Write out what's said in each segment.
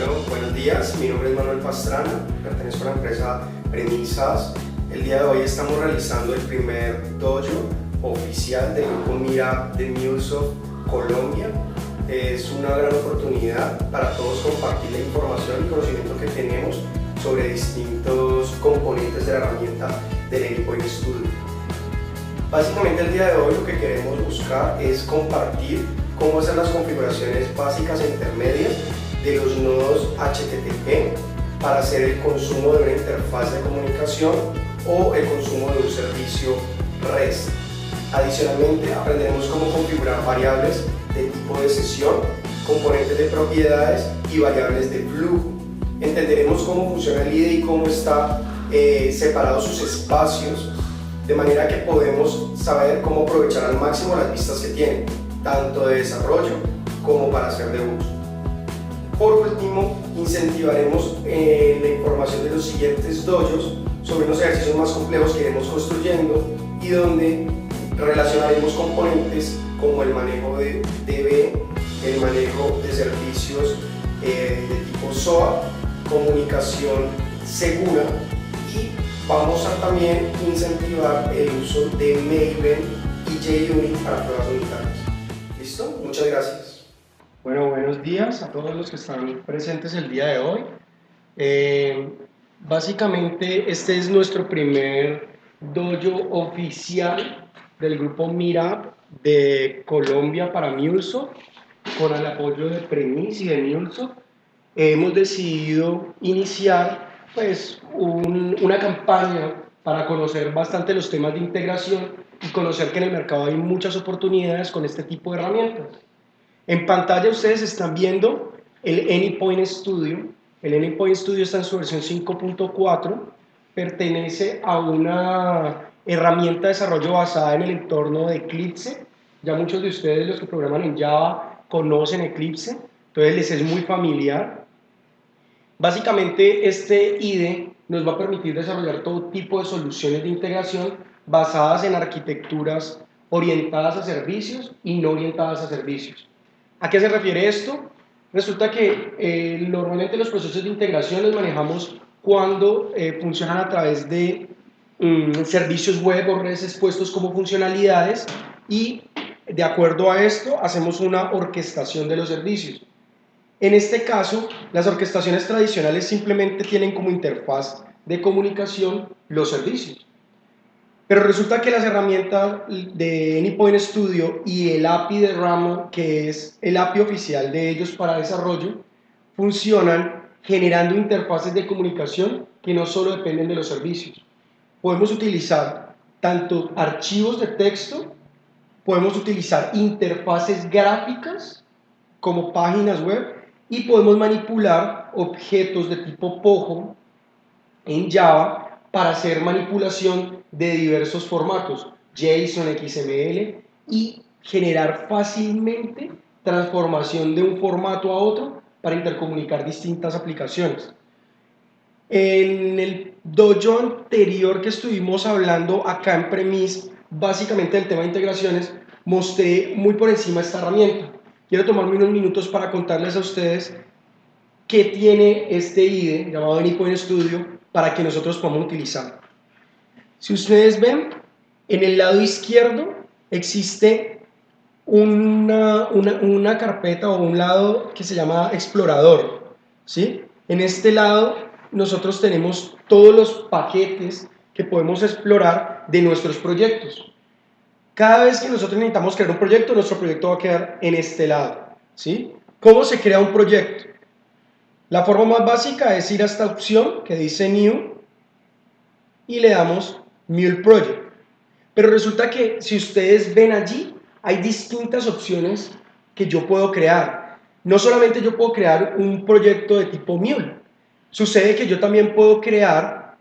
Bueno, buenos días, mi nombre es Manuel Pastrana, pertenezco a la empresa Premisas. El día de hoy estamos realizando el primer dojo oficial del grupo Mira de MuleSoft Colombia. Es una gran oportunidad para todos compartir la información y conocimiento que tenemos sobre distintos componentes de la herramienta del Anypoint Studio. Básicamente el día de hoy lo que queremos buscar es compartir cómo hacer las configuraciones básicas e intermedias de los nodos HTTP para hacer el consumo de una interfaz de comunicación o el consumo de un servicio REST. Adicionalmente aprenderemos cómo configurar variables de tipo de sesión, componentes de propiedades y variables de flujo. Entenderemos cómo funciona el IDE y cómo está separados sus espacios, de manera que podemos saber cómo aprovechar al máximo las vistas que tiene, tanto de desarrollo como para hacer debugs. Por último, incentivaremos la información de los siguientes dojos sobre unos ejercicios más complejos que iremos construyendo y donde relacionaremos componentes como el manejo de DB, el manejo de servicios de tipo SOA, comunicación segura, y vamos a también incentivar el uso de Maven y JUnit para pruebas unitarias. ¿Listo? Muchas gracias. Bueno, buenos días a todos los que están presentes el día de hoy. Básicamente este es nuestro primer dojo oficial del grupo Mira de Colombia para MuleSoft, con el apoyo de Premis y de MuleSoft. Hemos decidido iniciar pues, una campaña para conocer bastante los temas de integración y conocer que en el mercado hay muchas oportunidades con este tipo de herramientas. En pantalla ustedes están viendo el Anypoint Studio. El Anypoint Studio está en su versión 5.4, pertenece a una herramienta de desarrollo basada en el entorno de Eclipse. Ya muchos de ustedes, los que programan en Java, conocen Eclipse, entonces les es muy familiar. Básicamente este IDE nos va a permitir desarrollar todo tipo de soluciones de integración basadas en arquitecturas orientadas a servicios y no orientadas a servicios. ¿A qué se refiere esto? Resulta que normalmente los procesos de integración los manejamos cuando funcionan a través de servicios web o redes expuestos como funcionalidades, y de acuerdo a esto hacemos una orquestación de los servicios. En este caso, las orquestaciones tradicionales simplemente tienen como interfaz de comunicación los servicios. Pero resulta que las herramientas de Anypoint Studio y el API de Ramo, que es el API oficial de ellos para desarrollo, funcionan generando interfaces de comunicación que no solo dependen de los servicios. Podemos utilizar tanto archivos de texto, podemos utilizar interfaces gráficas como páginas web, y podemos manipular objetos de tipo POJO en Java para hacer manipulación de diversos formatos, JSON, XML, y generar fácilmente transformación de un formato a otro para intercomunicar distintas aplicaciones. En el dojo anterior que estuvimos hablando acá en Premis, básicamente del tema de integraciones, mostré muy por encima esta herramienta. Quiero tomarme unos minutos para contarles a ustedes qué tiene este IDE llamado Anypoint Studio para que nosotros podamos utilizar. Si ustedes ven, en el lado izquierdo existe una carpeta o un lado que se llama explorador, ¿sí? En este lado nosotros tenemos todos los paquetes que podemos explorar de nuestros proyectos. Cada vez que nosotros necesitamos crear un proyecto, nuestro proyecto va a quedar en este lado, ¿sí? ¿Cómo se crea un proyecto? La forma más básica es ir a esta opción que dice New y le damos Mule Project. Pero resulta que si ustedes ven allí, hay distintas opciones que yo puedo crear. No solamente yo puedo crear un proyecto de tipo Mule, sucede que yo también puedo crear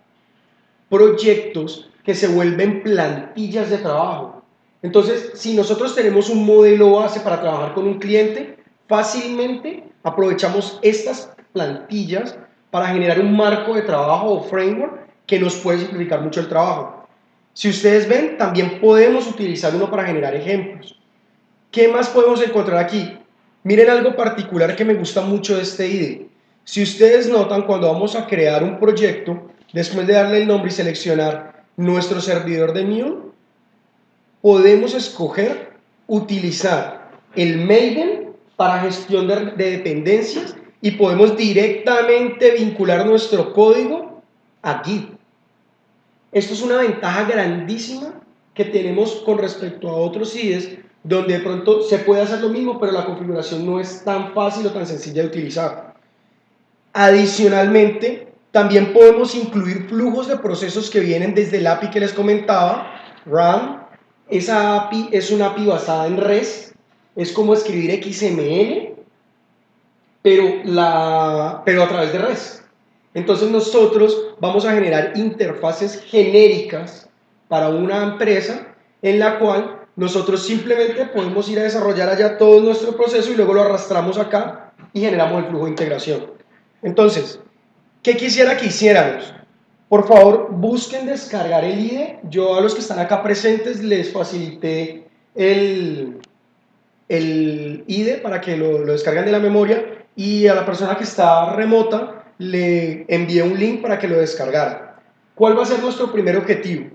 proyectos que se vuelven plantillas de trabajo. Entonces, si nosotros tenemos un modelo base para trabajar con un cliente, fácilmente aprovechamos estas plantillas para generar un marco de trabajo o framework que nos puede simplificar mucho el trabajo. Si ustedes ven, también podemos utilizar uno para generar ejemplos. ¿Qué más podemos encontrar aquí? Miren algo particular que me gusta mucho de este IDE. Si ustedes notan, cuando vamos a crear un proyecto, después de darle el nombre y seleccionar nuestro servidor de Mule, podemos escoger utilizar el Maven para gestión de dependencias y podemos directamente vincular nuestro código a Git. Esto es una ventaja grandísima que tenemos con respecto a otros IDEs, donde de pronto se puede hacer lo mismo, pero la configuración no es tan fácil o tan sencilla de utilizar. Adicionalmente, también podemos incluir flujos de procesos que vienen desde el API que les comentaba, RAM. Esa API es una API basada en REST, es como escribir XML, pero a través de REST. Entonces nosotros vamos a generar interfaces genéricas para una empresa en la cual nosotros simplemente podemos ir a desarrollar allá todo nuestro proceso y luego lo arrastramos acá y generamos el flujo de integración. Entonces, ¿qué quisiera que hiciéramos? Por favor, busquen descargar el IDE. Yo a los que están acá presentes les facilité el IDE para que lo descarguen de la memoria y a la persona que está remota le envié un link para que lo descargara. ¿Cuál va a ser nuestro primer objetivo?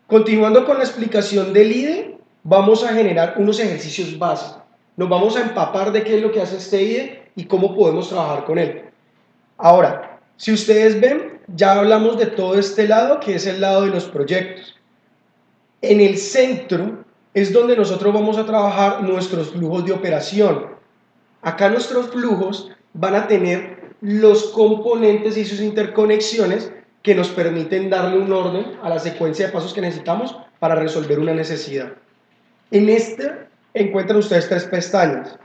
Continuando con la explicación del IDE, vamos a generar unos ejercicios básicos. Nos vamos a empapar de qué es lo que hace este IDE y cómo podemos trabajar con él. Ahora, si ustedes ven, ya hablamos de todo este lado, que es el lado de los proyectos. En el centro es donde nosotros vamos a trabajar nuestros flujos de operación. Acá nuestros flujos van a tener los componentes y sus interconexiones que nos permiten darle un orden a la secuencia de pasos que necesitamos para resolver una necesidad. En este encuentran ustedes tres pestañas: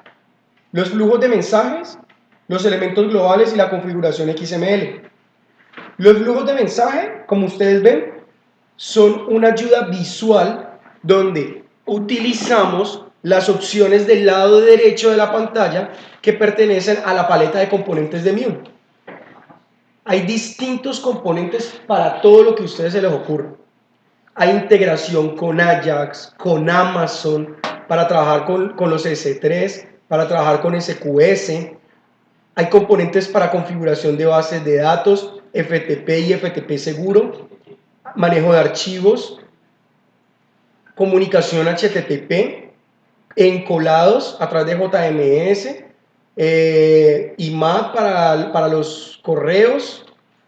los flujos de mensajes, los elementos globales y la configuración XML. Los flujos de mensaje, como ustedes ven, son una ayuda visual donde utilizamos las opciones del lado derecho de la pantalla que pertenecen a la paleta de componentes de Mule. Hay distintos componentes para todo lo que a ustedes se les ocurra. Hay integración con Ajax, con Amazon, para trabajar con los S3, para trabajar con SQS. Hay componentes para configuración de bases de datos, FTP y FTP seguro, manejo de archivos, comunicación HTTP, encolados a través de JMS, IMAP para los correos,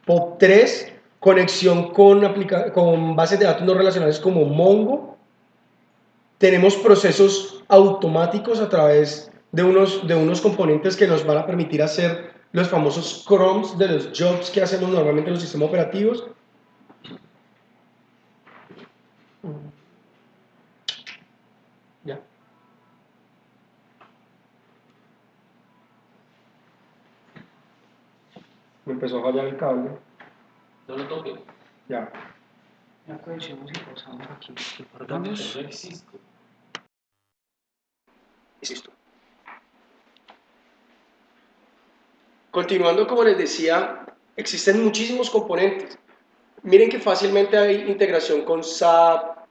POP3, conexión con bases de datos no relacionales como Mongo. Tenemos procesos automáticos a través de unos componentes que nos van a permitir hacer los famosos crumbs de los jobs que hacemos normalmente en los sistemas operativos. Ya. Me empezó a fallar el cable. No lo toques. Ya. Aprovechemos y pausamos aquí. Guardamos. No existe. Listo. Continuando, como les decía, existen muchísimos componentes. Miren que fácilmente hay integración con SAP,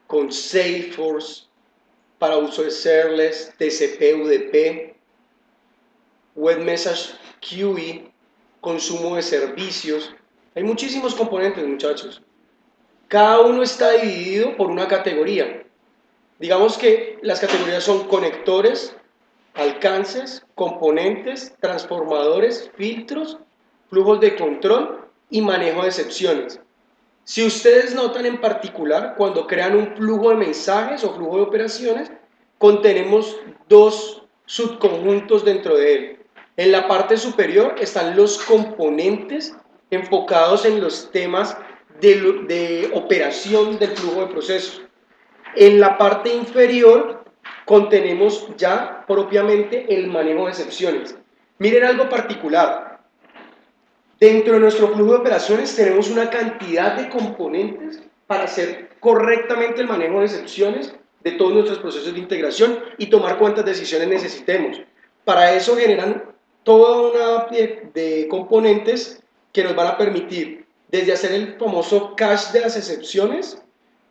con Salesforce, para uso de serverless, TCP, UDP, Web Message Queue, consumo de servicios. Hay muchísimos componentes, muchachos. Cada uno está dividido por una categoría. Digamos que las categorías son conectores, alcances, componentes, transformadores, filtros, flujos de control y manejo de excepciones. Si ustedes notan en particular, cuando crean un flujo de mensajes o flujo de operaciones, contenemos dos subconjuntos dentro de él. En la parte superior están los componentes enfocados en los temas de operación del flujo de procesos. En la parte inferior contenemos ya propiamente el manejo de excepciones. Miren algo particular. Dentro de nuestro flujo de operaciones tenemos una cantidad de componentes para hacer correctamente el manejo de excepciones de todos nuestros procesos de integración y tomar cuántas decisiones necesitemos. Para eso generan toda una API de componentes que nos van a permitir, desde hacer el famoso cache de las excepciones,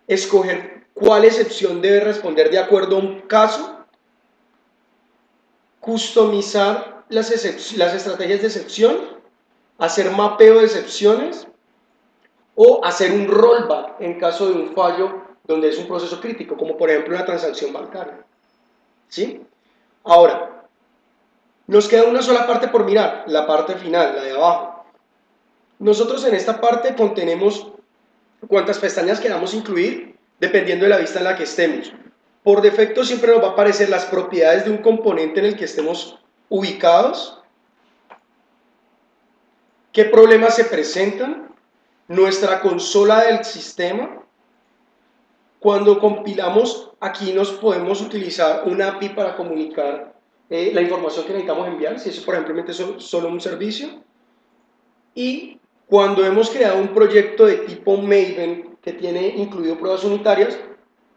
escoger cuál excepción debe responder de acuerdo a un caso, customizar las estrategias de excepción, hacer mapeo de excepciones o hacer un rollback en caso de un fallo donde es un proceso crítico, como por ejemplo una transacción bancaria. ¿Sí? Ahora, nos queda una sola parte por mirar, la parte final, la de abajo. Nosotros en esta parte contenemos cuántas pestañas queramos incluir, dependiendo de la vista en la que estemos. Por defecto siempre nos va a aparecer las propiedades de un componente en el que estemos ubicados, qué problemas se presentan, nuestra consola del sistema. Cuando compilamos, aquí nos podemos utilizar una API para comunicar la información que necesitamos enviar, si eso por ejemplo es solo un servicio. Y cuando hemos creado un proyecto de tipo Maven que tiene incluido pruebas unitarias,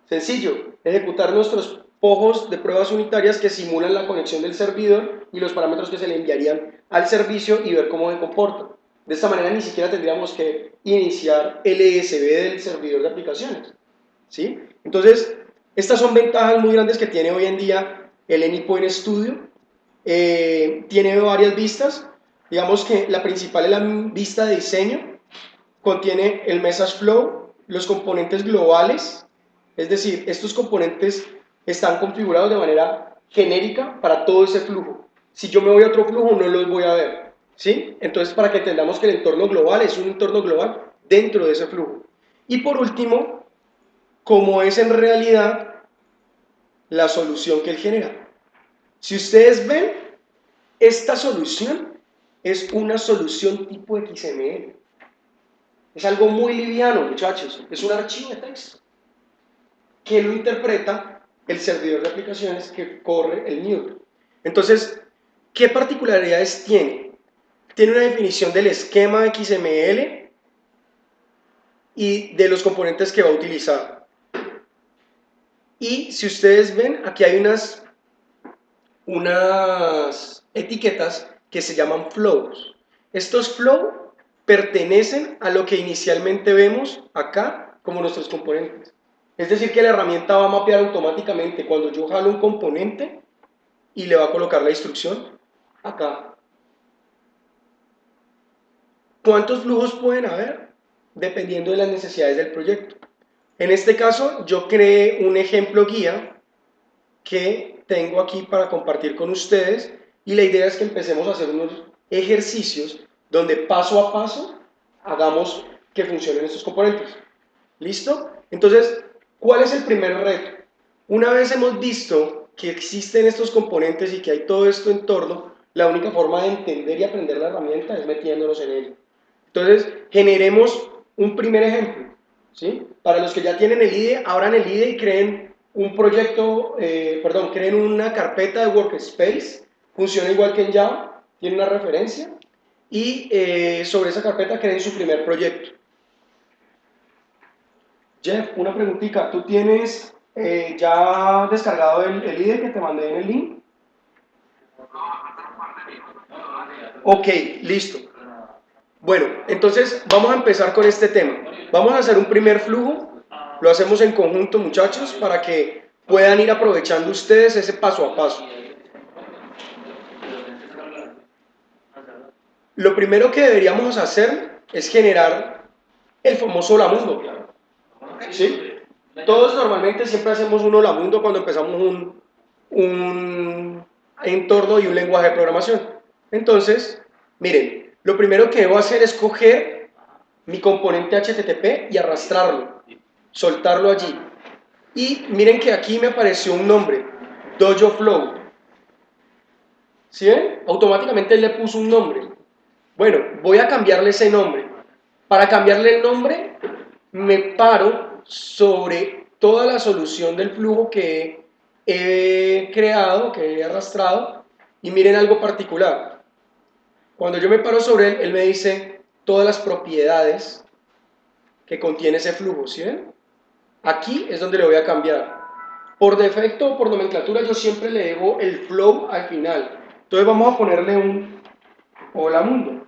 sencillo, ejecutar nuestros pojos de pruebas unitarias que simulan la conexión del servidor y los parámetros que se le enviarían al servicio y ver cómo se comporta. De esta manera ni siquiera tendríamos que iniciar LSB del servidor de aplicaciones. ¿Sí? Entonces, estas son ventajas muy grandes que tiene hoy en día el Anypoint Studio. Tiene varias vistas. Digamos que la principal es la vista de diseño. Contiene el Message Flow, los componentes globales. Es decir, estos componentes están configurados de manera genérica para todo ese flujo. Si yo me voy a otro flujo, no los voy a ver. ¿Sí? Entonces, para que entendamos que el entorno global es un entorno global dentro de ese flujo. Y por último, cómo es en realidad la solución que él genera. Si ustedes ven, esta solución es una solución tipo XML. Es algo muy liviano, muchachos. Es un archivo de texto que lo interpreta el servidor de aplicaciones que corre el Mule. Entonces, ¿qué particularidades tiene? Tiene una definición del esquema XML y de los componentes que va a utilizar. Y si ustedes ven, aquí hay unas etiquetas que se llaman flows. Estos flows pertenecen a lo que inicialmente vemos acá como nuestros componentes. Es decir, que la herramienta va a mapear automáticamente cuando yo jalo un componente y le va a colocar la instrucción acá. ¿Cuántos flujos pueden haber? Dependiendo de las necesidades del proyecto. En este caso, yo creé un ejemplo guía que tengo aquí para compartir con ustedes y la idea es que empecemos a hacer unos ejercicios donde paso a paso hagamos que funcionen estos componentes. ¿Listo? Entonces, ¿cuál es el primer reto? Una vez hemos visto que existen estos componentes y que hay todo esto en torno, la única forma de entender y aprender la herramienta es metiéndonos en ella. Entonces, generemos un primer ejemplo. ¿Sí? Para los que ya tienen el IDE, abran el IDE y creen un proyecto, creen una carpeta de workspace, funciona igual que en Java, tiene una referencia, y sobre esa carpeta creen su primer proyecto. Jeff, una preguntita, ¿tú tienes ya descargado el IDE que te mandé en el link? Ok, listo. Bueno, entonces vamos a empezar con este tema. Vamos a hacer un primer flujo, lo hacemos en conjunto, muchachos, para que puedan ir aprovechando ustedes ese paso a paso. Lo primero que deberíamos hacer es generar el famoso Lamundo. ¿Sí? Todos normalmente siempre hacemos un Lamundo cuando empezamos un entorno y un lenguaje de programación. Entonces, miren, lo primero que debo hacer es coger mi componente HTTP y arrastrarlo, soltarlo allí. Y miren que aquí me apareció un nombre, Dojo Flow. ¿Sí ven? Automáticamente él le puso un nombre. Bueno, voy a cambiarle ese nombre. Para cambiarle el nombre, me paro sobre toda la solución del flujo que he creado, que he arrastrado, y miren algo particular. Cuando yo me paro sobre él, él me dice todas las propiedades que contiene ese flujo, ¿sí ven? Aquí es donde le voy a cambiar. Por defecto o por nomenclatura yo siempre le dejo el flow al final. Entonces vamos a ponerle un hola mundo.